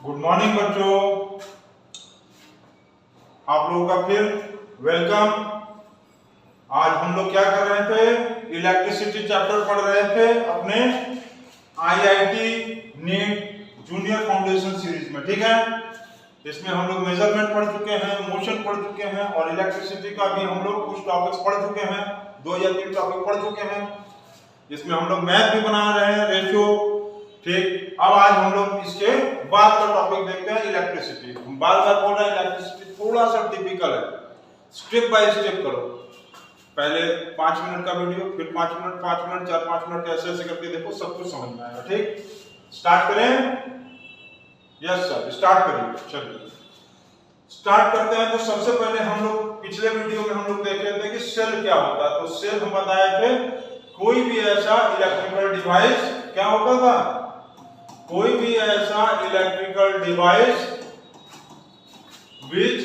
Good morning बच्चों, आप लोगों का फिर वेलकम। आज हम लोग क्या कर रहे थे? इलेक्ट्रिसिटी चैप्टर पढ़ रहे थे अपने IIT NEET junior foundation series में। ठीक है, इसमें हम लोग मेजरमेंट पढ़ चुके हैं, मोशन पढ़ चुके हैं और इलेक्ट्रिसिटी का भी हम लोग कुछ टॉपिक्स पढ़ चुके हैं, 2 या 3 टॉपिक पढ़ चुके हैं। इसमें हम लोग मैथ भी बना रहे हैं, रेशियो। ठीक, अब आज हम लोग इसके बाद का टॉपिक देखते हैं इलेक्ट्रिसिटी। हम बार बार बोल रहे हैं इलेक्ट्रिसिटी थोड़ा सा टिपिकल है, स्टेप बाय स्टेप करो। पहले 5 मिनट का वीडियो, फिर 5 मिनट, 5 मिनट, 4-5 मिनट ऐसे ऐसे करके देखो, सब कुछ समझ में आएगा। ठीक, स्टार्ट करें? यस सर, स्टार्ट करिए। चलिए स्टार्ट करते हैं। तो सबसे पहले हम लोग पिछले वीडियो में हम लोग देख रहे थे कि सेल क्या होता है। तो सेल हम बताए थे, कोई भी ऐसा इलेक्ट्रिकल डिवाइस क्या होता था, कोई भी ऐसा electrical device which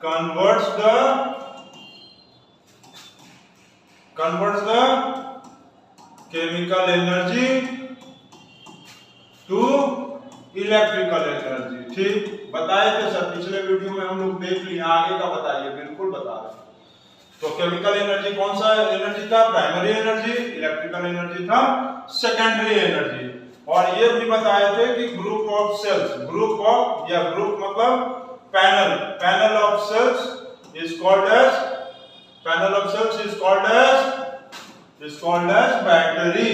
converts the chemical energy to electrical energy। ठीक, बताए थे सर पिछले वीडियो में, हम लोग देख लिए। आगे का बताइए, बिल्कुल बता रहे। तो केमिकल एनर्जी कौन सा एनर्जी था? Primary energy. इलेक्ट्रिकल एनर्जी था सेकेंडरी एनर्जी। और ये भी बताए थे कि group of cells, group of या ग्रुप मतलब panel, panel of cells is called as, panel of cells is called as battery.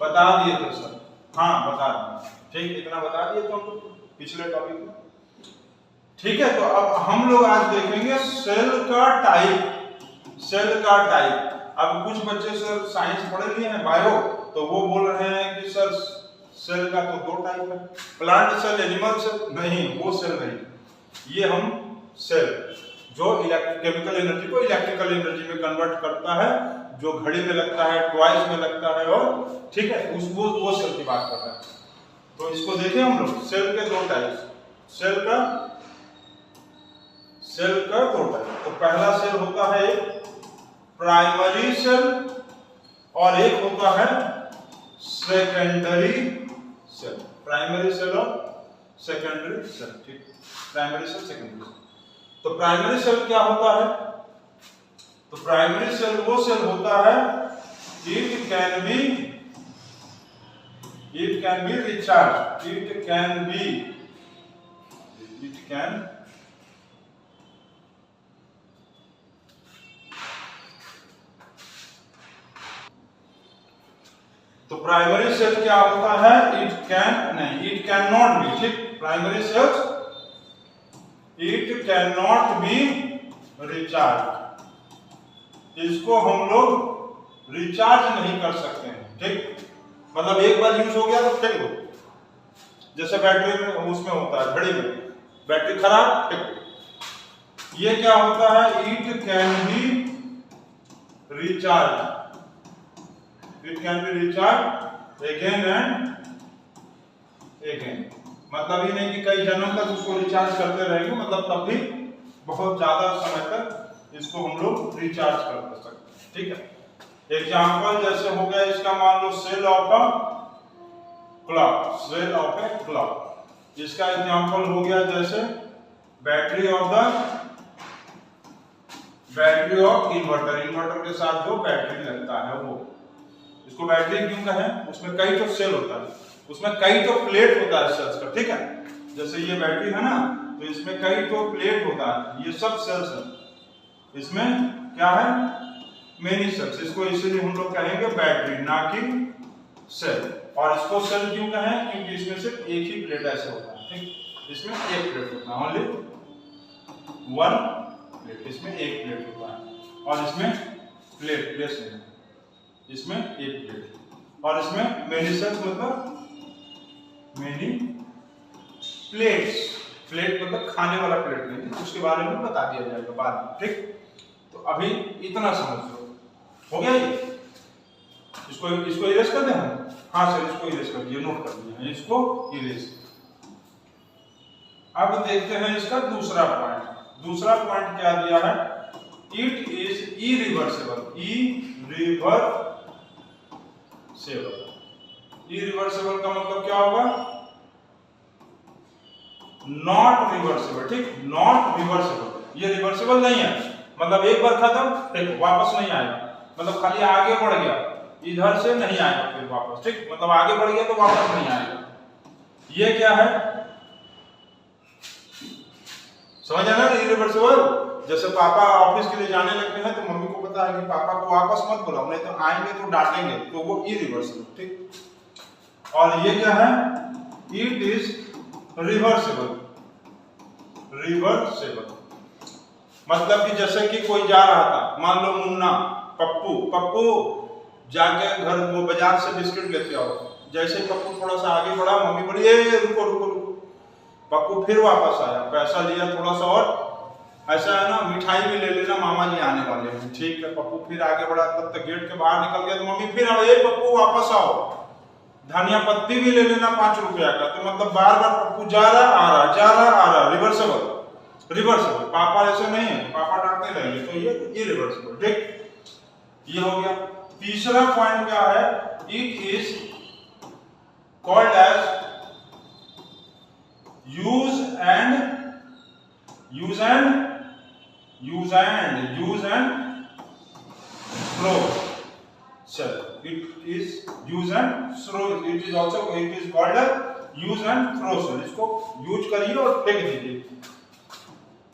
बता दिए थे सर? हाँ बता दिए। ठीक, इतना बता दिए तो हम पिछले टॉपिक में। ठीक है, तो अब हम लोग आज देखेंगे सेल का टाइप। सेल का टाइप। अब कुछ बच्चे सर साइंस पढ़े लिए हैं, बायो, तो वो बोल रहे हैं कि सर सेल का तो 2 टाइप है, प्लांट सेल, एनिमल सेल। नहीं, वो सेल नहीं, ये हम सेल जो केमिकल एनर्जी को इलेक्ट्रिकल एनर्जी में कन्वर्ट करता है, जो घड़ी में लगता है, टॉयज में लगता है, और ठीक है वो सेल की बात कर रहे हैं। तो इसको देखें हम लोग, सेल के 2 टाइप, सेल का 2 टाइप। तो पहला सेल होता है प्राइमरी सेल और एक होता है सेकेंडरी सेल। प्राइमरी सेल और सेकेंडरी सेल। ठीक, प्राइमरी सेल, सेकेंडरी सेल। तो प्राइमरी सेल क्या होता है? तो प्राइमरी सेल वो सेल होता है, it can be recharge, it can तो प्राइमरी सेल क्या होता है? It can not be. ठीक, primary cells it can not be recharge, इसको हम लोग रिचार्ज नहीं कर सकते हैं। ठीक, मतलब एक बार यूज हो गया तो फेंक दो, जैसे बैटरी में उसमें होता है, घड़ी में बैटरी खराब, फेंक दो। ये क्या होता है? It can be recharge, it can be recharge again and again. मतलब ये नहीं कि कई जन्म तक उसको रिचार्ज करते रहेंगे, मतलब तब भी बहुत ज्यादा समय तक इसको हम लोग रिचार्ज कर सकते हैं। ठीक है, एग्जाम्पल जैसे हो गया इसका, मान लो cell of a clock, cell of a clock. इसका एग्जाम्पल हो गया जैसे बैटरी ऑफ इन्वर्टर, इन्वर्टर के साथ जो बैटरी लगता है वो, इसको बैटरी क्यों कहें? उसमें कई तो सेल होता है, उसमें कई तो प्लेट होता है सेल्स का। ठीक है, जैसे ये बैटरी है ना, तो इसमें कई तो प्लेट होता है, ये सब सेल्स है। इसमें क्या है? Many cells. इसको इसीलिए हम लोग कहेंगे बैटरी, ना कि सेल। और इसको सेल क्यों कहें? क्योंकि इसमें सिर्फ एक ही प्लेट ऐसे होता है। ठीक, इसमें एक प्लेट होता है, ओनली 1 प्लेट, इसमें एक प्लेट होता है। और इसमें प्लेट नहीं, इसमें एक प्लेट। और इसमें मेनी सेल्स मतलब मेनी प्लेट्स। प्लेट मतलब खाने वाला प्लेट नहीं, उसके बारे में बता दिया जाएगा बाद में। ठीक, तो अभी इतना समझ लो, हो गया ये? इसको इरेज कर दें हम? हाँ सर, इसको इरेज कर दिए, नोट कर दिया, इसको इरेज। अब देखते हैं इसका दूसरा पॉइंट। दूसरा पॉइंट क्या दिया है? इट इज इरिवर्सिबल, इरिवर्सिबल का मतलब क्या होगा? नॉट रिवर्सिबल, ठीक, नॉट रिवर्सिबल, ये रिवर्सिबल नहीं है, मतलब एक बार खत्म ठीक वापस नहीं आएगा, मतलब खाली आगे बढ़ गया, इधर से नहीं आएगा फिर वापस, ठीक, मतलब आगे बढ़ गया तो वापस नहीं आएगा। ये क्या है, समझ आना, इरिवर्सिबल। जैसे पापा ऑफिस के लिए जाने लगते हैं तो मम्मी को पता है कि पापा को वापस मत बुलाओ, नहीं तो आएंगे तो डांटेंगे, तो वो इरिवर्सिबल, ठीक। और ये क्या है, इट इज रिवर्सिबल, रिवर्सिबल मतलब कि जैसे कि कोई जा रहा था, मान लो मुन्ना, पप्पू, पप्पू जाके घर वो बाजार से बिस्किट लेते आओ, जैसे पप्पू थोड़ा सा आगे बढ़ा, मम्मी बोली ए रुको रुको रुको, पप्पू फिर वापस आया, पैसा लिया थोड़ा सा और, ऐसा है ना, मिठाई भी ले लेना, मामा जी आने वाले हैं, ठीक है, पप्पू फिर आगे बढ़ा, तब तक गेट के बाहर निकल गया तो मम्मी फिर ए पप्पू वापस आओ, धनिया पत्ती भी ले लेना 5 रुपया का, तो मतलब बार बार पप्पू जा रहा आ रहा, जा रहा आ रहा, रिवर्सिबल, रिवर्सिबल। पापा ऐसे नहीं है, पापा डांटने लगेंगे, तो ये इरिवर्सिबल, ठीक, ये हो गया। तीसरा पॉइंट क्या है, it is called as use and flow, चलो, it is use and throw, it is also, it is called as use and throw, sir इसको यूज करिए और फेंक दीजिए,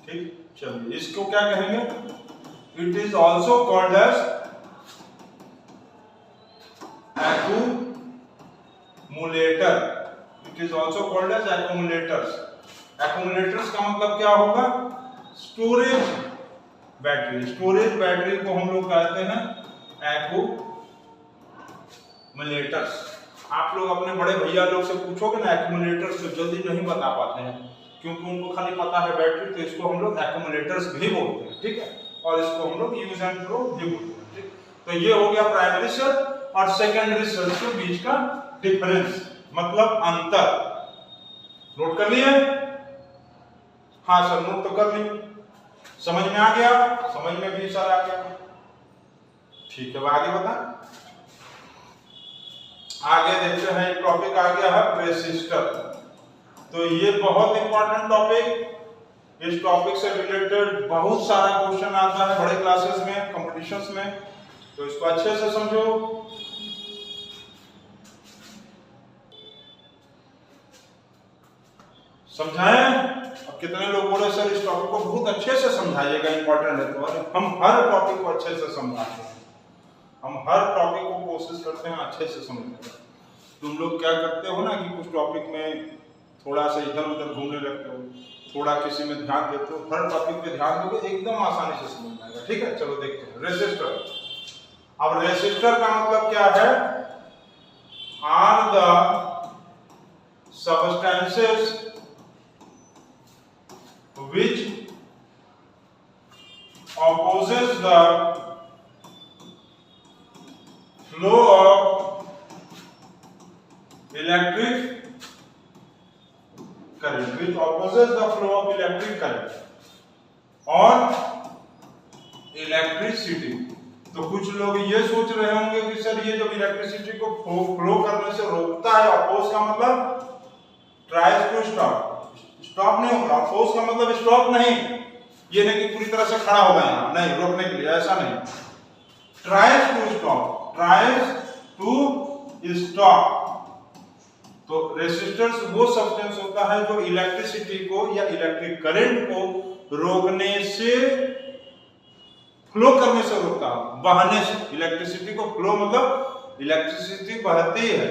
ठीक, चलिए इसको क्या कहेंगे, it is also called as accumulator, it is also called as accumulators, accumulators का मतलब क्या होगा, स्टोरेज बैटरी, स्टोरेज बैटरी को हम लोग कहते हैं एक्यूमुलेटर्स। आप लोग अपने बड़े भैया लोग से पूछोगे ना एक्यूमुलेटर्स तो जल्दी नहीं बता पाते हैं, क्योंकि उनको खाली पता है बैटरी, तो इसको हम लोग एक्यूमुलेटर्स भी बोलते हैं, ठीक है, और इसको हम लोग यूज एंड थ्रो भी बोलते हैं, ठीक। तो ये हो गया प्राइमरी सेल और सेकेंडरी सेल के बीच का डिफरेंस, मतलब अंतर। नोट कर लिए? हाँ सर नोट तो कर लिए, समझ में आ गया, समझ में भी सर आ गया, ठीक है, आगे बता, आगे देखते हैं, एक टॉपिक आ गया है रेसिस्टर। तो ये बहुत इंपॉर्टेंट टॉपिक, इस टॉपिक से रिलेटेड बहुत सारा क्वेश्चन आता है बड़े क्लासेस में, कॉम्पिटिशंस में, तो इसको अच्छे से समझो। समझाएं? अब कितने लोग बोले सर इस टॉपिक को बहुत अच्छे से समझाइएगा, इंपॉर्टेंट है, तो हम हर टॉपिक को अच्छे से समझाते हैं, हम हर टॉपिक को कोशिश करते हैं अच्छे से समझने का। तुम लोग क्या करते हो ना कि कुछ टॉपिक में थोड़ा सा इधर उधर घूमने लगते हो, थोड़ा किसी में ध्यान देते हो, हर टॉपिक पे ध्यान दोगे एकदम आसानी से समझ में आएगा, ठीक है। चलो देखते हैं रेसिस्टर। अब रेसिस्टर का मतलब क्या है, are the substances which opposes the flow of electric current, which opposes the flow of electric current और इलेक्ट्रिसिटी। तो कुछ लोग ये सोच रहे होंगे कि सर ये जब इलेक्ट्रिसिटी को फ्लो करने से रोकता है, अपोज का मतलब ट्राइज टू स्टॉप, स्टॉप नहीं होगा, अपोज का मतलब स्टॉप नहीं, ये नहीं कि पूरी तरह से खड़ा हो गया, नहीं, रोकने के लिए, ऐसा नहीं, tries to stop, tries to stop. तो रेसिस्टेंस वो सब्सटेंस होता है जो इलेक्ट्रिसिटी को या इलेक्ट्रिक करंट को रोकने से, फ्लो करने से रोकता है, बहने से। इलेक्ट्रिसिटी को फ्लो मतलब इलेक्ट्रिसिटी बहती है,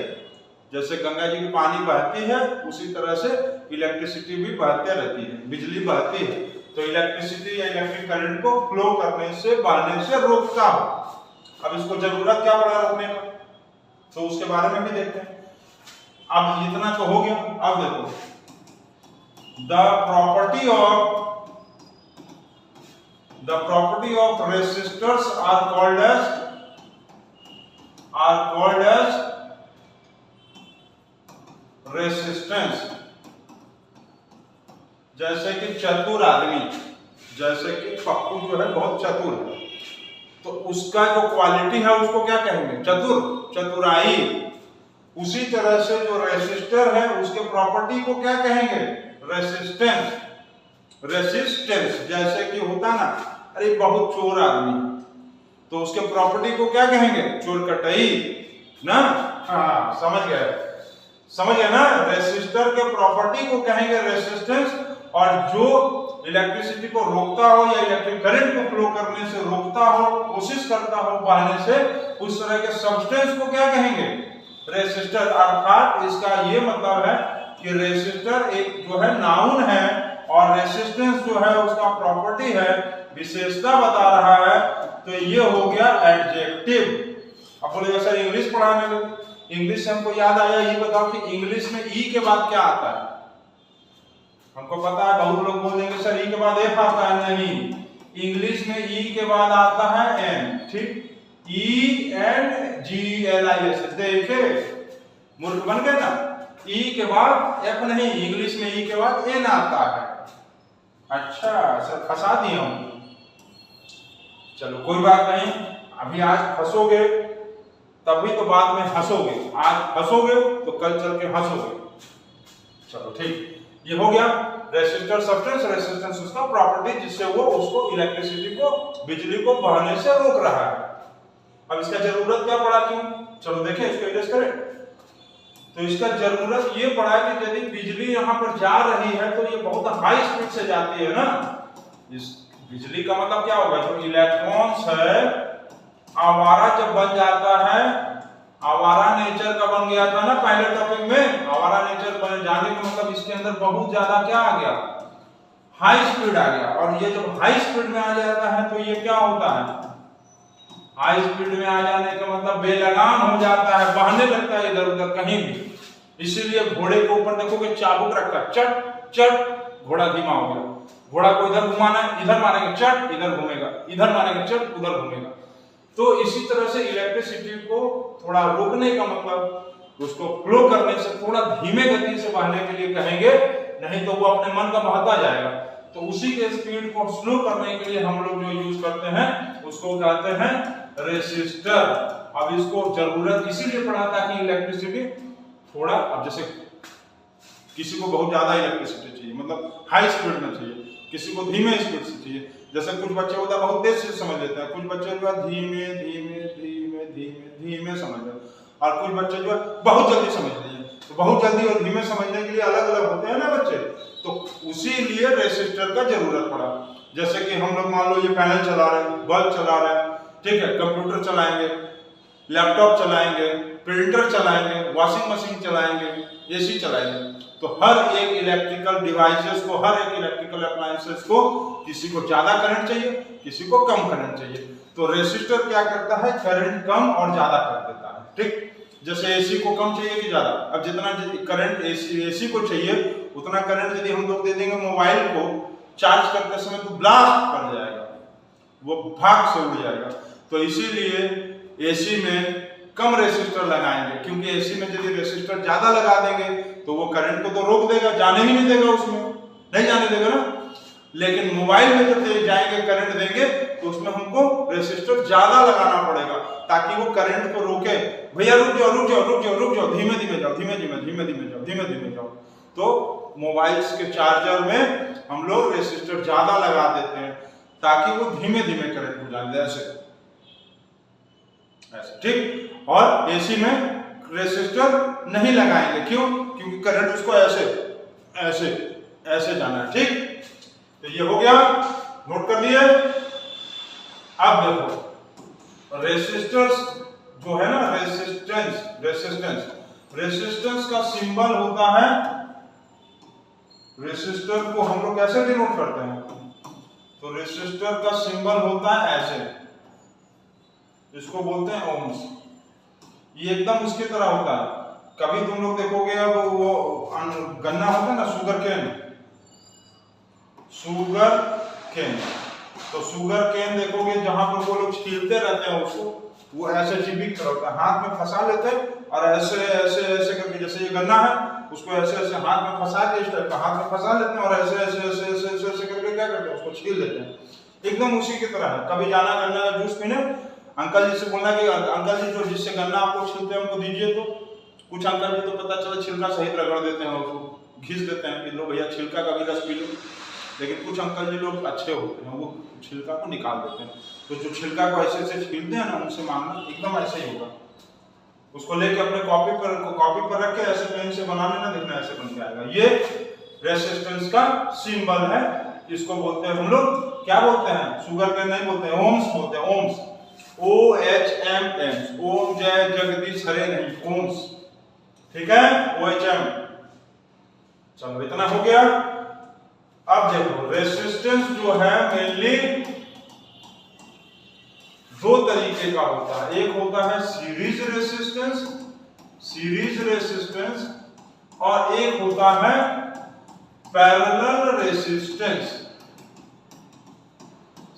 जैसे गंगा जी की पानी बहती है उसी तरह से इलेक्ट्रिसिटी भी बहती रहती है, बिजली बहती है, तो इलेक्ट्रिसिटी या इलेक्ट्रिक करंट को फ्लो करने से, बहने से रोकता है। अब इसको जरूरत क्या पड़ा रोकने का, तो उसके बारे में भी देखते हैं। अब इतना तो हो गया, अब देखो the property of resistors are called as resistance. जैसे कि चतुर आदमी, जैसे कि पप्पू जो है बहुत चतुर है, तो उसका जो क्वालिटी है उसको क्या कहेंगे, चतुर, चतुराई। उसी तरह से जो रेसिस्टर है उसके प्रॉपर्टी को क्या कहेंगे, रेसिस्टेंस, रेसिस्टेंस जैसे कि होता ना, अरे बहुत चोर आदमी, तो उसके प्रॉपर्टी को क्या कहेंगे? चोर कटई ना। हाँ समझ गए, समझ गए ना। रेसिस्टर के प्रॉपर्टी को कहेंगे रेसिस्टेंस, और जो इलेक्ट्रिसिटी को रोकता हो या इलेक्ट्रिक करंट को फ्लो करने से रोकता हो, कोशिश करता हो बहने से, उस तरह के सब्सटेंस को क्या कहेंगे? रेसिस्टर। अर्थात इसका ये मतलब है कि रेसिस्टर एक जो है नाउन है, और रेसिस्टेंस जो है उसका प्रॉपर्टी है, विशेषता बता रहा है, तो ये हो गया एडजेक्टिव। अब बोलेगा सर इंग्लिश पढ़ाने लगे, इंग्लिश से हमको याद आया, ये बताओ कि इंग्लिश में ई के बाद क्या आता है? हमको पता है बहुत लोग बोल देंगे सर ई के बाद एफ आता है, नहीं, इंग्लिश में ई के बाद आता है एन, ठीक, E N G L I S. देखे मूर्ख बन गए ना, ई के बाद एफ नहीं, इंग्लिश में ई के बाद एन आता है। अच्छा सर फंसा दिया हूं, चलो कोई बात नहीं, अभी आज फंसोगे तभी तो बाद में हंसोगे, आज हंसोगे तो कल चल के हंसोगे। चलो ठीक, ये हो गया रेसिस्टर सब्सटेंस, रेसिस्टेंस उसका प्रॉपर्टी जिससे वो उसको इलेक्ट्रिसिटी को, बिजली को बहने से रोक रहा है। अब इसका जरूरत क्या पड़ा क्यों? चलो देखें, इसको इरेज करें। तो इसका जरूरत ये पड़ा कि यदि बिजली यहाँ पर जा रही है तो ये बहुत हाई स्पीड से जाती है ना। इस बिजली का मतलब क्या होगा? जो इलेक्ट्रॉन्स है, आवारा जब बन जाता है, आवारा नेचर का बन गया था ना पहले टॉपिक में, आवारा नेचर बन जाने का मतलब इसके अंदर बहुत ज्यादा क्या आ गया? हाई स्पीड आ गया। और ये जब हाई स्पीड में आ जाता है तो ये क्या होता है? हाई स्पीड में आ जाने का मतलब बेलगाम हो जाता है, बहने लगता है इधर उधर कहीं भी। इसीलिए घोड़े के ऊपर देखोगे चाबुक रखा, चट चट, घोड़ा धीमा हो गया। घोड़ा को इधर घुमाना है, इधर मारेंगे चट, इधर घूमेगा, इधर मारेंगे चट, उधर घूमेगा। तो इसी तरह से इलेक्ट्रिसिटी को थोड़ा रोकने का मतलब उसको फ्लो करने से थोड़ा धीमे गति से बहने के लिए कहेंगे, नहीं तो वो अपने मन का बहता जाएगा। तो उसी के स्पीड को स्लो करने के लिए हम लोग जो यूज करते हैं उसको कहते हैं रेसिस्टर। अब इसको जरूरत इसीलिए पड़ा ताकि इलेक्ट्रिसिटी थोड़ा, अब जैसे किसी को बहुत ज्यादा इलेक्ट्रिसिटी चाहिए, मतलब हाई स्पीड में चाहिए, किसी को धीमे स्पीड से चाहिए। जैसे कुछ बच्चे होता है बहुत तेज से समझ लेते हैं, कुछ बच्चे जो है धीमे धीमे धीमे धीमे धीमे समझ लेते हैं, और कुछ बच्चे जो है बहुत जल्दी समझ लिए। तो बहुत जल्दी और धीमे समझने के लिए अलग अलग होते हैं ना बच्चे, तो उसी लिए रेसिस्टर का जरूरत पड़ा। जैसे कि हम लोग मान लो ये पैनल चला रहे हैं, बल्ब चला रहे हैं, ठीक है, कंप्यूटर चलाएंगे, लैपटॉप चलाएंगे, प्रिंटर चलाएंगे, वॉशिंग मशीन चलाएंगे, एसी चलाएंगे, तो हर एक इलेक्ट्रिकल डिवाइसेस को, हर एक इलेक्ट्रिकल अप्लायंसेस को किसी को ज्यादा करंट चाहिए, किसी को कम करंट चाहिए। तो रेसिस्टर क्या करता है? करंट कम और ज्यादा कर देता है, ठीक। जैसे एसी को कम चाहिए कि ज्यादा, अब जितना करंट एसी को चाहिए उतना करंट यदि हम लोग दे देंगे मोबाइल को चार्ज करते समय तो ब्लास्ट कर जाएगा, वो भाग से उड़ जाएगा। तो इसीलिए एसी में कम रेसिस्टर लगाएंगे, क्योंकि एसी में यदि रेसिस्टर ज्यादा लगा देंगे तो वो करंट को तो रोक देगा, जाने ही नहीं देगा, उसमें नहीं जाने देगा ना। लेकिन मोबाइल में जब जाएंगे करंट देंगे तो उसमें हमको रेसिस्टर ज्यादा लगाना पड़ेगा ताकि वो करंट को रोके। भैया रुक जाओ रुक जाओ रुक जाओ रुक जाओ, धीमे धीमे जाओ, धीमे धीमे धीमे धीमे जाओ, धीमे धीमे जाओ। तो मोबाइल्स के चार्जर में हम लोग रेसिस्टर ज्यादा लगा देते हैं ताकि वो धीमे धीमे करंट को जाने दे, ऐसे ऐसे, ठीक। और एसी में रेसिस्टर नहीं लगाएंगे, क्यों? क्योंकि करंट उसको ऐसे ऐसे ऐसे जाना है, ठीक। तो ये हो गया, नोट कर लिए। अब देखो रेसिस्टर्स जो है ना, रेसिस्टेंस का सिंबल होता है, रेसिस्टर को हम लोग कैसे डिनोट करते हैं? तो रेसिस्टर का सिंबल होता है ऐसे, इसको बोलते हैं ओम्स। ये एकदम उसकी तरह होता है। कभी तुम लोग देखोगे, अब वो गन्ना होता है ना, शुगर केन, तो शुगर केन देखोगे जहां पर वो लोग छीलते रहते हैं उसको, वो ऐसे चिबिक कर होता है, हाथ में फंसा लेते हैं और ऐसे ऐसे ऐसे करके, जैसे ये गन्ना है उसको ऐसे ऐसे हाथ में फंसा के, इस टाइप का हाथ में फंसा लेते हैं और ऐसे ऐसे ऐसे ऐसे ऐसे ऐसे करके क्या करते हैं, उसको छील लेते हैं। एकदम उसी की तरह है। कभी जाना गन्ना का जूस पीने, अंकल जी से बोलना कि अंकल जी जो जिससे गन्ना आपको छीलते हैं हमको दीजिए, तो कुछ अंकल जी तो पता चला छिलका सहित रगड़ देते हैं, उसको घिस देते हैं कि लो भैया छिलका का भी रस पी लो। लेकिन कुछ अंकल जी लोग अच्छे होते हैं, वो छिलका को निकाल देते हैं। तो जो छिलका को ऐसे ऐसे छीलते हैं ना, उनसे मांगना एकदम ऐसे ही होगा। उसको लेके अपने कॉपी पर रख के ऐसे पेन से बनाने ना, देखना ऐसे बन के आएगा। ये रेसिस्टेंस का सिंबल है। इसको बोलते हैं हम लोग, क्या बोलते हैं, शुगर केन नहीं बोलते हैं, ओम्स बोलते हैं। ओम्स, OHM, ओम जय जगदीश हरे नहीं, ओम्स, ठीक है, OHM। चलो इतना हो गया। अब देखो रेसिस्टेंस जो है मेनली दो तरीके का होता है। एक होता है सीरीज रेसिस्टेंस और एक होता है पैरेलल रेसिस्टेंस।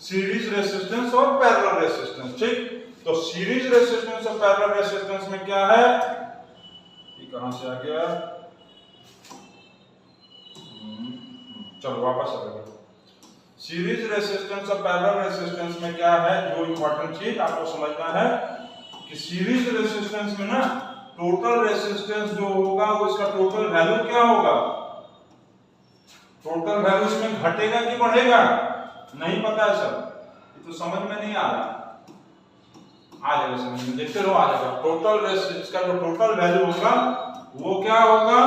सीरीज रेसिस्टेंस और पैरेलल रेसिस्टेंस, ठीक। तो सीरीज रेसिस्टेंस और पैरेलल रेसिस्टेंस में क्या है, ये कहां से आ गया, चलो वापस आ गया। सीरीज रेसिस्टेंस और पैरेलल रेसिस्टेंस में क्या है, जो इंपॉर्टेंट चीज आपको समझना है कि सीरीज रेसिस्टेंस में ना टोटल रेसिस्टेंस जो होगा वो इसका टोटल वैल्यू क्या होगा, टोटल वैल्यू इसमें घटेगा कि बढ़ेगा, नहीं पता है सर, ये तो समझ में नहीं आ रहा, आ जाएगा समझ में, देखते रहो आ जाएगा। टोटल रेसिस्टेंस का जो टोटल वैल्यू होगा वो क्या होगा,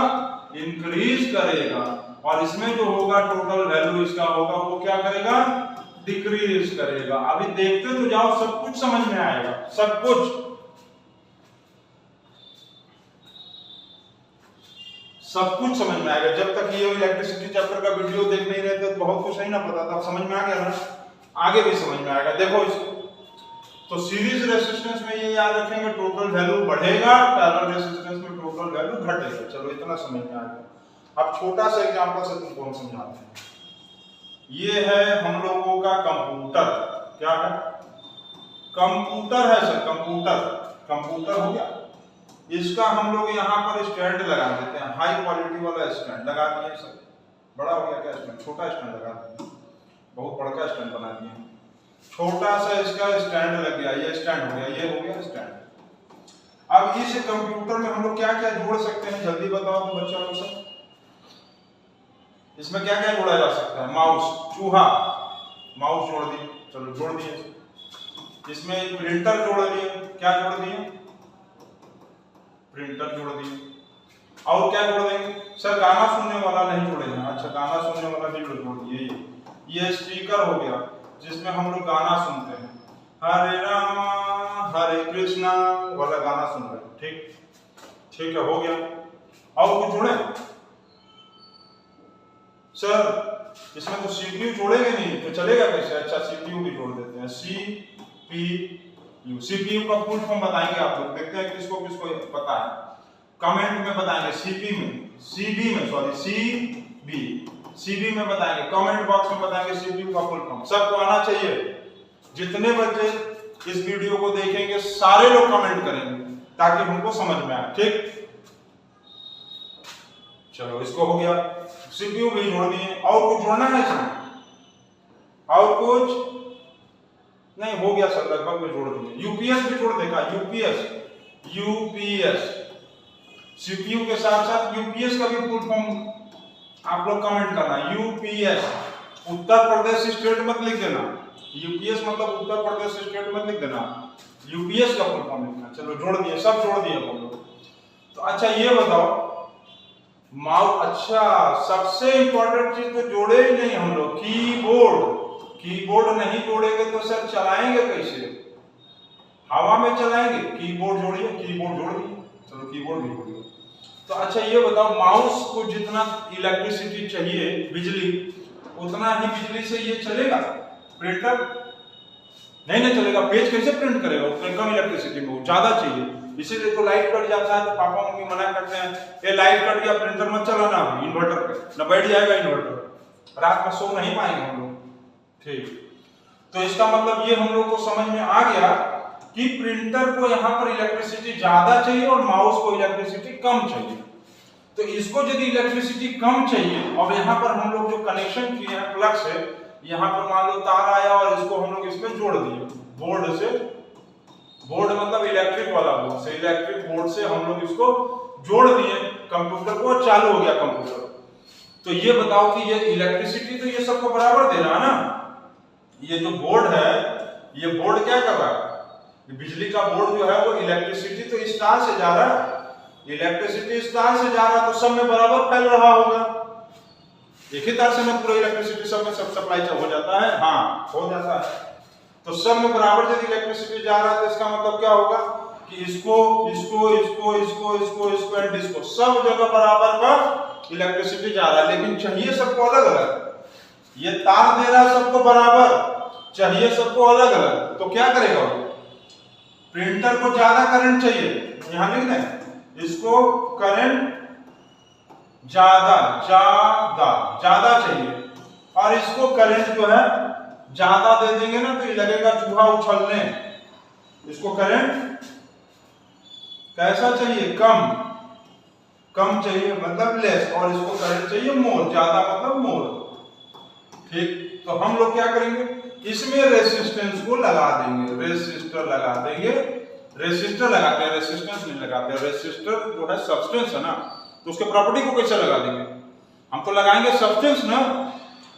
इंक्रीज करेगा, और इसमें जो होगा टोटल वैल्यू इसका होगा वो क्या करेगा, डिक्रीज करेगा। अभी देखते तो जाओ, सब कुछ समझ में आएगा, सब कुछ समझ में आएगा। जब तक ये इलेक्ट्रिसिटी चैप्टर का वीडियो देख नहीं रहे थे तो बहुत कुछ नहीं ना पता था, समझ में आ गया ना, आगे भी समझ में आएगा। देखो इसको, तो सीरीज रेसिस्टेंस में ये याद रखेंगे टोटल वैल्यू बढ़ेगा, पैरेलल रेसिस्टेंस में टोटल वैल्यू घटेगा। चलो इतना समझ में आ गया। अब छोटा सा एग्जांपल से तुमको हम समझाते हैं। ये है हम लोगों का कंप्यूटर, क्या है, कंप्यूटर है सर, कंप्यूटर हो गया। इसका हम लोग यहाँ पर स्टैंड लगा देते हैं, हाई क्वालिटी वाला स्टैंड लगा दिए सर। बड़ा हो गया क्या स्टैंड, छोटा स्टैंड लगा दिए, बहुत बड़ा स्टैंड बना दिए, छोटा सा इसका स्टैंड लग गया, ये स्टैंड हो गया, ये हो गया स्टैंड। अब इस कंप्यूटर में हम लोग क्या क्या जोड़ सकते हैं, जल्दी बताओ तो बच्चा लोग सब, इसमें क्या क्या जोड़ा जा सकता है, माउस, चूहा, माउस जोड़ दिए, चलो जोड़ दिए। इसमें प्रिंटर जोड़ दिए, क्या जोड़ दिए, प्रिंटर जोड़ दिए। और क्या जोड़ देंगे सर, गाना सुनने वाला नहीं जोड़ेंगे, अच्छा गाना सुनने वाला भी जोड़ दिए। ये स्पीकर हो गया जिसमें हम लोग गाना सुनते हैं, हरे रामा हरे कृष्णा वाला गाना सुन रहे हैं, ठीक है, हो गया। और कुछ जोड़े सर, इसमें तो सीपीयू जोड़ेंगे नहीं तो चलेगा कैसे, अच्छा सीपीयू भी जोड़ देते हैं, सीपीयू का फुल फॉर्म बताएंगे आप लोग, देखते हैं किसको किसको पता है, कमेंट में बताएंगे, सीबी में बताएंगे, कमेंट बॉक्स में बताएंगे सीपीयू का फुल फॉर्म। सबको आना चाहिए, जितने बच्चे इस वीडियो को देखेंगे सारे लोग कमेंट करेंगे ताकि हमको समझ में आए, ठीक। चलो इसको हो गया, सीपीयू भी जोड़ दिए। और कुछ जोड़ना है इसमें, और कुछ नहीं, हो गया सर, लगभग में जोड़ दिए। यूपीएस भी जोड़ देगा, यूपीएस सीपीयू के साथ साथ यूपीएस का भी फुल फॉर्म आप लोग कमेंट करना, यूपीएस, उत्तर प्रदेश स्टेट मत लिख देना, यूपीएस मतलब उत्तर प्रदेश स्टेट मत लिख देना, यूपीएस का फुल फॉर्म लिखना। चलो जोड़ दिए, सब जोड़ दिए हम लोग। तो अच्छा ये बताओ, माउस, अच्छा सबसे इंपॉर्टेंट चीज तो जोड़े ही नहीं हम लोग, कीबोर्ड नहीं जोड़ेंगे तो सर चलाएंगे कैसे, हवा में चलाएंगे, कीबोर्ड जोड़िए, कीबोर्ड जोड़ दिए, चलो कीबोर्ड भी जोड़िए। तो अच्छा ये बताओ, माउस को जितना इलेक्ट्रिसिटी चाहिए, बिजली, उतना ही बिजली से ये चलेगा, प्रिंटर नहीं चलेगा, पेज कैसे प्रिंट करेगा, उतना कम इलेक्ट्रिसिटी में, ज्यादा चाहिए, इसीलिए तो लाइट कट जाता है तो पापा मम्मी मना करते हैं, ये लाइट कट गया प्रिंटर मत चलाना इन्वर्टर पे, ना बैठ जाएगा इन्वर्टर, रात में सो नहीं पाएंगे हम लोग, ठीक। तो इसका मतलब ये हम लोग को समझ में आ गया कि प्रिंटर को यहाँ पर इलेक्ट्रिसिटी ज्यादा चाहिए और माउस को इलेक्ट्रिसिटी कम चाहिए। तो इसको यदि इलेक्ट्रिसिटी कम चाहिए और यहाँ पर हम लोग जो कनेक्शन किए हैं प्लग से, यहाँ पर मान लो तार आया और इसको हम लोग इसमें जोड़ दिए बोर्ड से, बोर्ड मतलब इलेक्ट्रिक वाला बोर्ड से, इलेक्ट्रिक बोर्ड से हम लोग इसको जोड़ दिए कंप्यूटर को और चालू हो गया कंप्यूटर। तो ये बताओ कि ये इलेक्ट्रिसिटी तो ये सबको बराबर दे रहा है ना। ये जो बोर्ड है, ये बोर्ड क्या कर रहा है, बिजली का बोर्ड जो है वो इलेक्ट्रिसिटी तो इस तार से जा रहा है, इलेक्ट्रिसिटी इस तार से जा रहा है तो सब में बराबर फैल रहा होगा। एक ही तार से ना पूरा इलेक्ट्रिसिटी सब में सब सप्लाई हो जाता है, हाँ हो जाता है। तो सब में बराबर यदि इलेक्ट्रिसिटी जा रहा है तो इसका मतलब क्या होगा कि इसको इसको इसको इसको इसको इसको एंड इसको सब जगह बराबर का इलेक्ट्रिसिटी जा रहा है, लेकिन चाहिए सबको अलग अलग। ये तार दे रहा है सबको बराबर, चाहिए सबको अलग अलग, तो क्या करेगा वो, प्रिंटर को ज्यादा करंट चाहिए, यहां लिख दें इसको करंट ज्यादा ज्यादा ज्यादा चाहिए, और इसको करंट जो है ज्यादा दे देंगे ना तो ये लगेगा चूहा उछलने। इसको करंट कैसा चाहिए, कम, कम चाहिए मतलब लेस, और इसको करंट चाहिए मोर, ज्यादा मतलब मोर। ठीक, तो हम लोग क्या करेंगे, इसमें रेसिस्टेंस को लगा देंगे, रेसिस्टर लगा देंगे। रेसिस्टर लगाते हैं, रेसिस्टेंस नहीं लगाते। रेसिस्टर जो है सब्सटेंस है ना, तो उसके प्रॉपर्टी को कैसे लगा देंगे, हम तो लगाएंगे सब्सटेंस ना,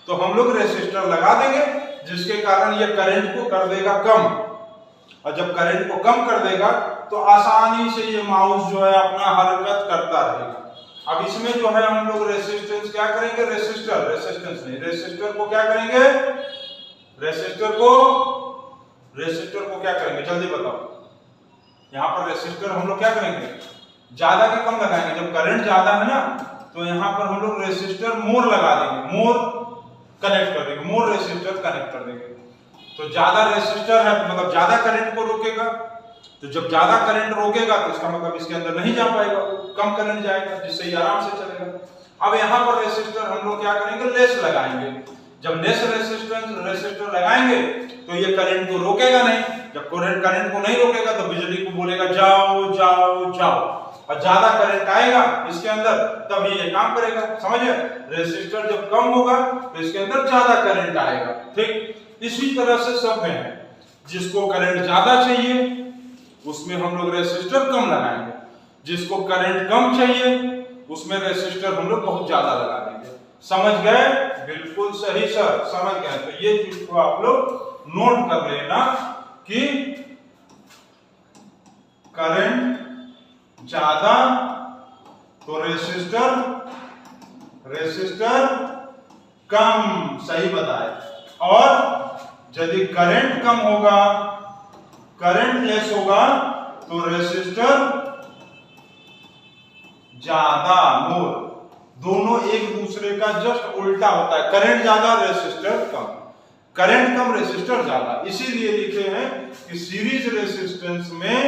तो हम लोग रेसिस्टर लगा देंगे जिसके कारण ये करंट को कर देगा कम, और जब करंट को कम कर देगा तो आसानी से ये माउस जो है अपना हरकत करता रहेगा। अब इसमें जो है हम लोग रेसिस्टेंस क्या करेंगे, रेसिस्टर, रेसिस्टेंस नहीं, रेसिस्टर को क्या करेंगे, रेसिस्टर को क्या करेंगे, जल्दी बताओ। यहाँ पर रेसिस्टर हम लोग क्या करेंगे, ज्यादा के कम लगाएंगे। जब करंट ज्यादा है ना तो यहाँ पर हम लोग रेसिस्टर मोर लगा देंगे, मोर कनेक्ट कर देंगे, मोर रेसिस्टर कनेक्ट कर देंगे। तो ज्यादा रेसिस्टर है तो मतलब ज्यादा करंट को रोकेगा, तो जब ज्यादा करंट रोकेगा तो इसका मतलब इसके अंदर नहीं जा पाएगा, कम करंट जाएगा जिससे ये आराम से चलेगा। अब यहाँ पर रेसिस्टर हम लोग क्या करेंगे, लेस लगाएंगे। जब लेस रेसिस्टर लगाएंगे तो ये करंट को रोकेगा नहीं, जब करंट को नहीं रोकेगा तो बिजली को बोलेगा जाओ जाओ जाओ, और ज्यादा करंट आएगा इसके अंदर तभी ये काम करेगा, समझे। रेसिस्टर जब कम होगा तो इसके अंदर ज्यादा करंट आएगा। ठीक, इसी तरह से सब में है, जिसको करंट ज्यादा चाहिए उसमें हम लोग रेसिस्टर कम लगाएंगे, जिसको करंट कम चाहिए उसमें रेसिस्टर हम लोग बहुत ज्यादा लगा देंगे। समझ गए, बिल्कुल सही सर, समझ गए। तो ये चीज को आप लोग नोट कर लेना कि करंट ज्यादा तो रेसिस्टर कम, सही बताए। और यदि करंट कम होगा, करंट लेस होगा तो रेसिस्टर ज्यादा, मोर। दोनों एक दूसरे का जस्ट उल्टा होता है, करंट ज्यादा रेसिस्टर कम, करंट कम रेसिस्टर ज्यादा। इसीलिए लिखे हैं कि सीरीज रेसिस्टेंस में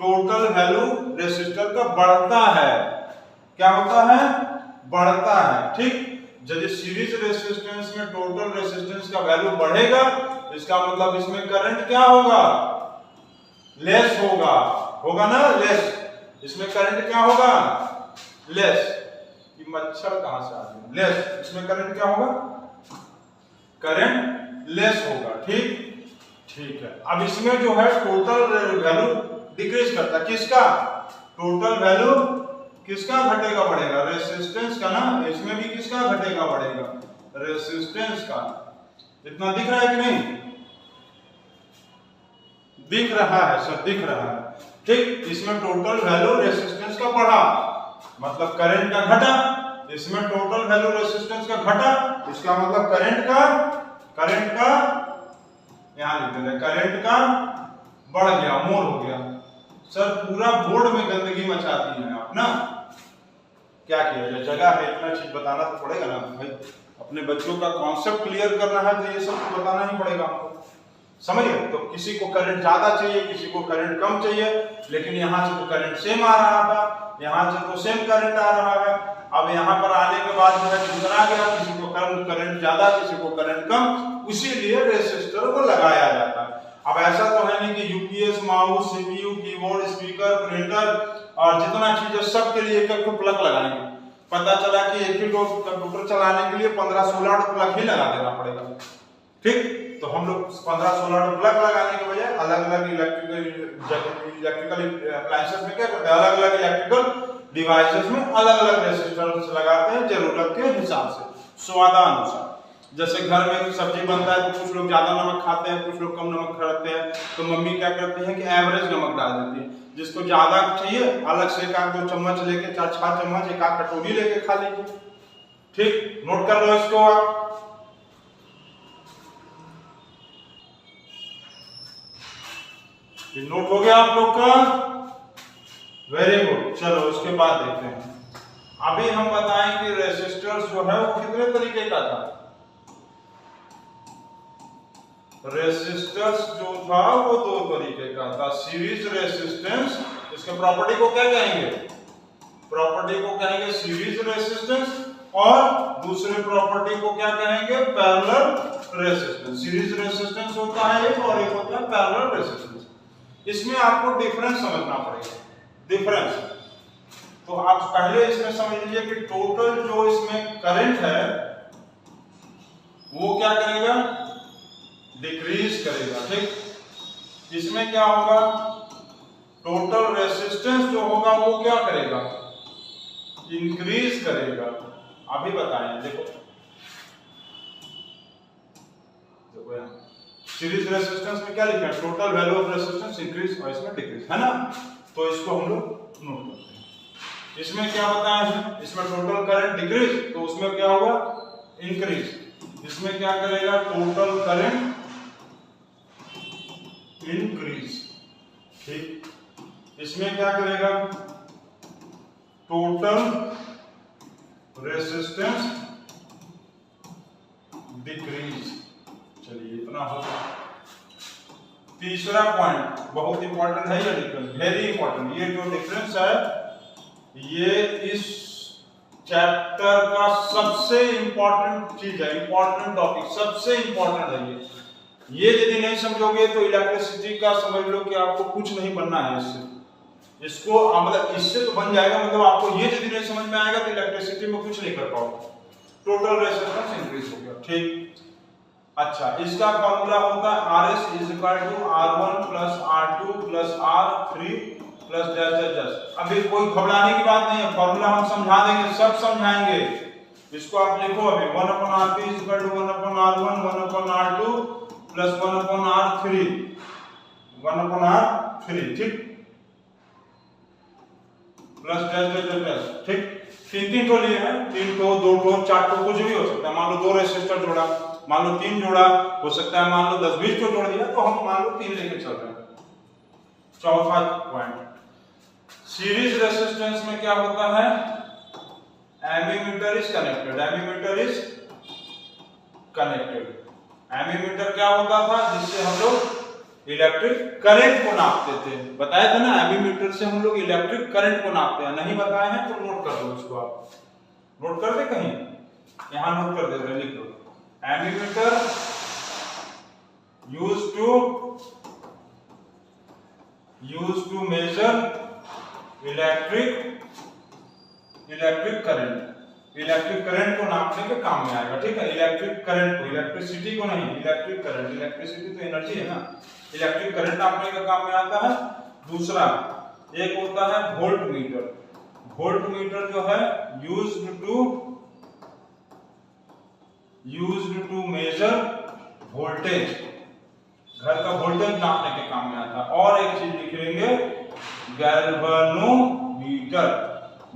टोटल वैल्यू रेसिस्टर का बढ़ता है। क्या होता है, बढ़ता है। ठीक, यदि सीरीज रेसिस्टेंस में टोटल रेसिस्टेंस का वैल्यू बढ़ेगा इसका मतलब इसमें करंट क्या होगा, लेस होगा, होगा ना, लेस। इसमें करंट क्या होगा, लेस। ये मच्छर कहां से आ गया, लेस। इसमें करंट क्या होगा, करंट लेस होगा। ठीक, ठीक है। अब इसमें जो है टोटल वैल्यू डिक्रीज करता है, किसका, टोटल वैल्यू किसका घटेगा बढ़ेगा, रेसिस्टेंस का ना। इसमें भी किसका घटेगा बढ़ेगा, रेसिस्टेंस का। इतना दिख रहा है कि नहीं, दिख रहा है सर, दिख रहा है। ठीक, इसमें टोटल वैल्यू रेसिस्टेंस का बढ़ा मतलब करंट का घटा, इसमें टोटल वैल्यू रेसिस्टेंस का घटा, इसका मतलब करंट का यहां लिख देते हैं, करंट का बढ़ गया, मोर हो गया। सर पूरा बोर्ड में गंदगी मचा दी है आप ना, क्या किया जाए, जगह है, इतना चीज बताना तो पड़ेगा ना भाई। अपने बच्चों का कॉन्सेप्ट क्लियर करना है तो ये सब तो बताना ही पड़ेगा आपको, समझिए। तो किसी को करंट ज्यादा चाहिए, किसी को करंट कम चाहिए, लेकिन यहाँ से तो करंट सेम आ रहा था, यहाँ से तो सेम करंट आ रहा है। अब यहाँ पर आने के बाद जो है कितना गया, किसी को करंट ज्यादा, किसी को करंट कम, इसीलिए रेसिस्टर को लगाया जाता है। अब ऐसा तो है नहीं कि UPS, mouse, CPU, keyboard, speaker, printer और जितना चीज है सब के लिए एक प्लग लगाएंगे। पता चला कि एक ही कंप्यूटर चलाने के लिए 15-16 प्लग ही लगा देना पड़ेगा। ठीक, तो हम लोग 15-16 प्लग लगाने के बजाय अलग अलग इलेक्ट्रिकल अप्लायंसेस में क्या करते हैं, अलग अलग इलेक्ट्रिकल डिवाइसेस में अलग अलग रेसिस्टेंस लगाते हैं जरूरत के हिसाब से, स्वादानुसार। जैसे घर में सब्जी बनता है तो कुछ लोग ज्यादा नमक खाते हैं, कुछ लोग कम नमक खाते हैं, तो मम्मी क्या करती है कि एवरेज नमक डाल देती है। जिसको ज्यादा चाहिए अलग से 1-2 चम्मच लेके 4-5 चम्मच 1-8 कटोरी लेके खा लीजिए। ठीक, नोट कर लो इसको आप। नोट हो गया आप लोग का, वेरी गुड। चलो उसके बाद देखते हैं, अभी हम बताएं कि रेसिस्टर्स जो है वो कितने तरीके का था। रेसिस्टर्स जो था वो 2 तरीके का था, सीरीज रेसिस्टेंस, इसके प्रॉपर्टी को क्या कहेंगे, प्रॉपर्टी को कहेंगे सीरीज रेसिस्टेंस, और दूसरे प्रॉपर्टी को क्या कहेंगे, पैरेलल रेसिस्टेंस। सीरीज रेसिस्टेंस होता है एक, और एक होता है पैरेलल रेसिस्टेंस। इसमें आपको डिफरेंस समझना पड़ेगा, डिफरेंस। तो आप पहले इसमें समझ लीजिए कि टोटल जो इसमें करंट है वो क्या करेगा, डिक्रीज करेगा। ठीक, इसमें क्या होगा, टोटल रेसिस्टेंस जो होगा वो क्या करेगा, इंक्रीज करेगा। अभी बताएं, देखो यहां सीरीज रेसिस्टेंस में क्या लिखा है, total value of resistance increase, और इसमें डिक्रीज, है ना। तो इसको हम लोग नोट करते हैं। इसमें क्या बताया है, इसमें टोटल करंट डिक्रीज, तो उसमें क्या होगा, इंक्रीज। इसमें क्या करेगा, टोटल करंट इंक्रीज। ठीक, इसमें क्या करेगा, टोटल रेसिस्टेंस डिक्रीज। चलिए इतना होगा। तीसरा पॉइंट बहुत इंपॉर्टेंट है, ये डिफरेंस वेरी इंपॉर्टेंट। ये जो डिफरेंस है ये इस चैप्टर का सबसे इंपॉर्टेंट चीज है, इंपॉर्टेंट टॉपिक, सबसे इंपॉर्टेंट है ये। ये यदि नहीं समझोगे तो इलेक्ट्रिसिटी का समझ लो कि आपको कुछ नहीं बनना है इससे। इसको मतलब इससे तो बन जाएगा, मतलब आपको ये यदि नहीं समझ में आएगा तो इलेक्ट्रिसिटी में कुछ नहीं कर पाओगे। टोटल रेसिस्टेंस इंक्रीज हो गया। ठीक, अच्छा, इसका फॉर्मूला होता है RS = R1 + R2 + R3 + dash dash dash. अभी कोई घबराने की बात नहीं है, फॉर्मूला हम समझा देंगे, सब समझाएंगे। इसको आप लिखो अभी, 1/R3 = 1/R1 1/R2 + 1/R3 1/R3। ठीक, प्लस डैश डैश डैश। ठीक, 3 तो लिए हैं, 3 तो 2 तो 4 तो कुछ भी हो सकता है। मान लो 2 रेसिस्टर जोड़ा, मान लो 3 जोड़ा, हो सकता है मान लो 10-20 को जोड़ दिया, तो हम मान लो 3 लेके चल रहे हैं। चौथा पॉइंट, सीरीज रेसिस्टेंस में क्या होता है, एमीमीटर इज कनेक्टेड, एमीमीटर इज कनेक्टेड। एमीमीटर क्या होता था, जिससे हम लोग इलेक्ट्रिक करंट को नापते थे, बताया था ना, एमीमीटर से हम लोग इलेक्ट्रिक करंट को नापते हैं। नहीं बताए हैं तो नोट कर लो इसको, आप नोट कर दे, कहीं यहां नोट कर दे, लिख लो। एमीमीटर used to measure electric current को नापने के काम में आएगा। ठीक है, इलेक्ट्रिक करंट को, इलेक्ट्रिसिटी को नहीं, इलेक्ट्रिक करंट, इलेक्ट्रिसिटी तो एनर्जी है ना, इलेक्ट्रिक करंट नापने के काम में आता है। दूसरा एक होता है वोल्ट मीटर। वोल्ट मीटर जो है यूज्ड टू मेजर वोल्टेज, घर का वोल्टेज नापने के काम में आता है। और एक चीज लिख लेंगे, गैल्वेनोमीटर।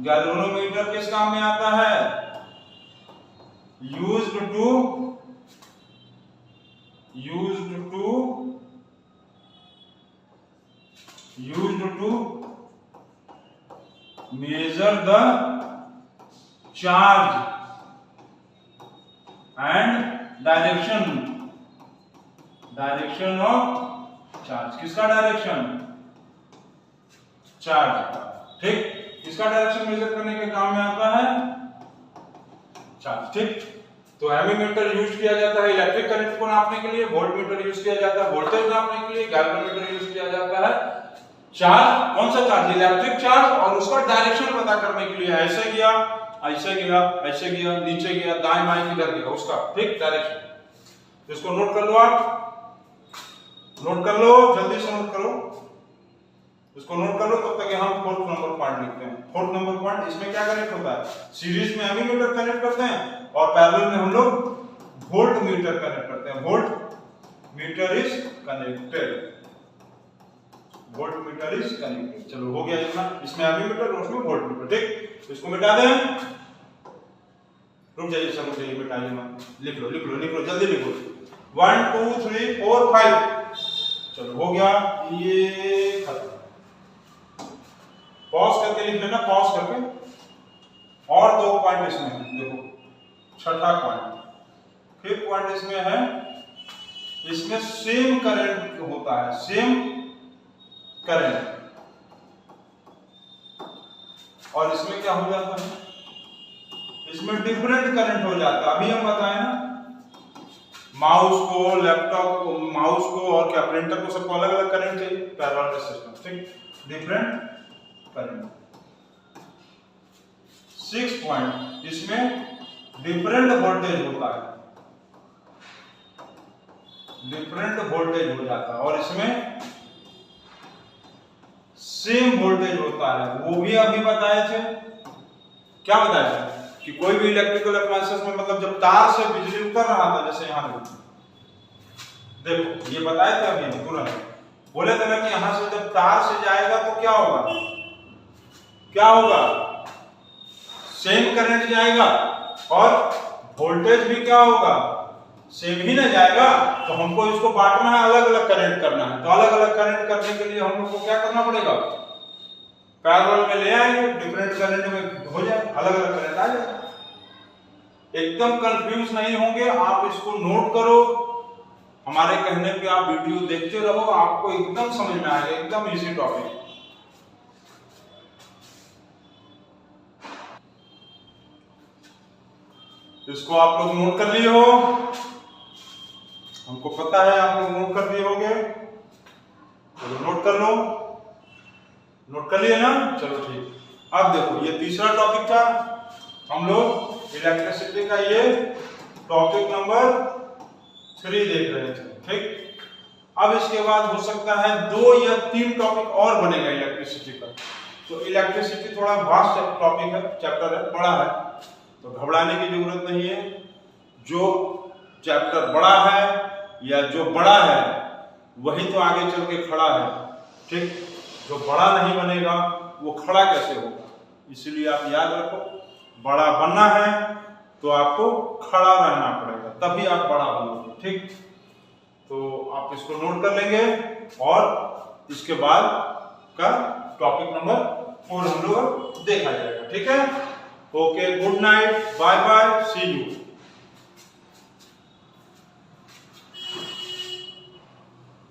गैल्वेनोमीटर किस काम में आता है, used to measure the charge and direction of charge. किसका डायरेक्शन, चार्ज का। ठीक, किसका डायरेक्शन मेजर करने के काम में आता है, चार्ज। ठीक, तो एमीमीटर यूज किया जाता है इलेक्ट्रिक करंट को नापने के लिए, वोल्टमीटर यूज किया जाता है वोल्टेज नापने के लिए, गैल्वेनोमीटर यूज किया जाता है चार्ज, कौन सा चार्ज, इलेक्ट्रिक चार्ज, और उसका डायरेक्शन पता करने के लिए। ऐसे गया, ऐसे गया, ऐसे गया, नीचे गया, दाएं बाएं किधर गया, उसका ठीक डायरेक्शन। इसको नोट कर लो, आप नोट कर लो, जल्दी से नोट करो। इसको नोट कर लो, तब तक हम फोर्थ नंबर पॉइंट लिखते हैं। फोर्थ नंबर पॉइंट, इसमें क्या कनेक्ट होता है, सीरीज में एमीमीटर कनेक्ट करते हैं और पैरेलल में हम लोग वोल्ट मीटर कनेक्ट करते हैं। Volt meter is connected, volt meter is connected. चलो हो गया इतना, इसमें एमीमीटर और उसमें वोल्ट मीटर। ठीक, इसको मिटा दें। रुक जाइए सब, रुक जाइए, मिटाइए मत, लिख लो लिख लो लिख लो, जल्दी लिखो। 1 2 3 4 5। चलो हो गया, ये खत्म। पॉज करके लिख लेना, पॉज करके। और 2 पॉइंट इसमें है, देखो छठा पॉइंट, फिफ्थ पॉइंट इसमें है, इसमें सेम करंट होता है, सेम करंट। और इसमें क्या हो जाता है, इसमें डिफरेंट करंट हो जाता है। अभी हम बताएं ना, माउस को, लैपटॉप को, माउस को और क्या प्रिंटर को, सबको अलग अलग करंट चाहिए, पैरेलल रेजिस्टेंस। ठीक, डिफरेंट करंट। 6 पॉइंट, इसमें डिफरेंट वोल्टेज होता है, डिफरेंट वोल्टेज हो जाता है। और इसमें सेम वोल्टेज होता है, वो भी अभी बताए थे। क्या बताया थे कि कोई भी इलेक्ट्रिकल अप्लायंसेस में, मतलब जब तार से बिजली उतर रहा था, जैसे यहां देखो, ये बताए थे अभी तुरंत, बोले थे ना कि यहां से जब तार से जाएगा तो क्या होगा, क्या होगा, सेम करंट जाएगा और वोल्टेज भी क्या होगा, सेम ही ना जाएगा। तो हमको इसको बांटना है, अलग अलग करंट करना है। तो अलग अलग करंट करने के लिए हम लोग को क्या करना पड़ेगा, पैरेलल में ले आएंगे, डिफरेंट करंट में हो जाए, अलग अलग करंट आ जाए। एकदम कंफ्यूज नहीं होंगे, आप इसको नोट करो, हमारे कहने पे आप वीडियो देखते रहो, आपको एकदम समझ में आएगा, एकदम इजी टॉपिक। इसको आप लोग नोट कर लिए हो, हमको पता है आप लोग नोट कर लिए होंगे। चलो नोट कर लो, नोट कर लिए ना, चलो ठीक। अब देखो, ये तीसरा टॉपिक था, हम लोग इलेक्ट्रिसिटी का ये टॉपिक नंबर 3 देख रहे थे। ठीक, अब इसके बाद हो सकता है 2 या 3 टॉपिक और बनेगा इलेक्ट्रिसिटी का। तो इलेक्ट्रिसिटी थोड़ा वास्ट टॉपिक है, चैप्टर है, बड़ा है, तो घबराने की जरूरत नहीं है। जो चैप्टर बड़ा है या जो बड़ा है वही तो आगे चल के खड़ा है। ठीक, जो बड़ा नहीं बनेगा वो खड़ा कैसे होगा, इसलिए आप याद रखो, बड़ा बनना है तो आपको खड़ा रहना पड़ेगा, तभी आप बड़ा बनोगे। ठीक, तो आप इसको नोट कर लेंगे और इसके बाद का टॉपिक नंबर 4 हम लोग देखा जाएगा। ठीक है, okay, good night, bye bye, see you.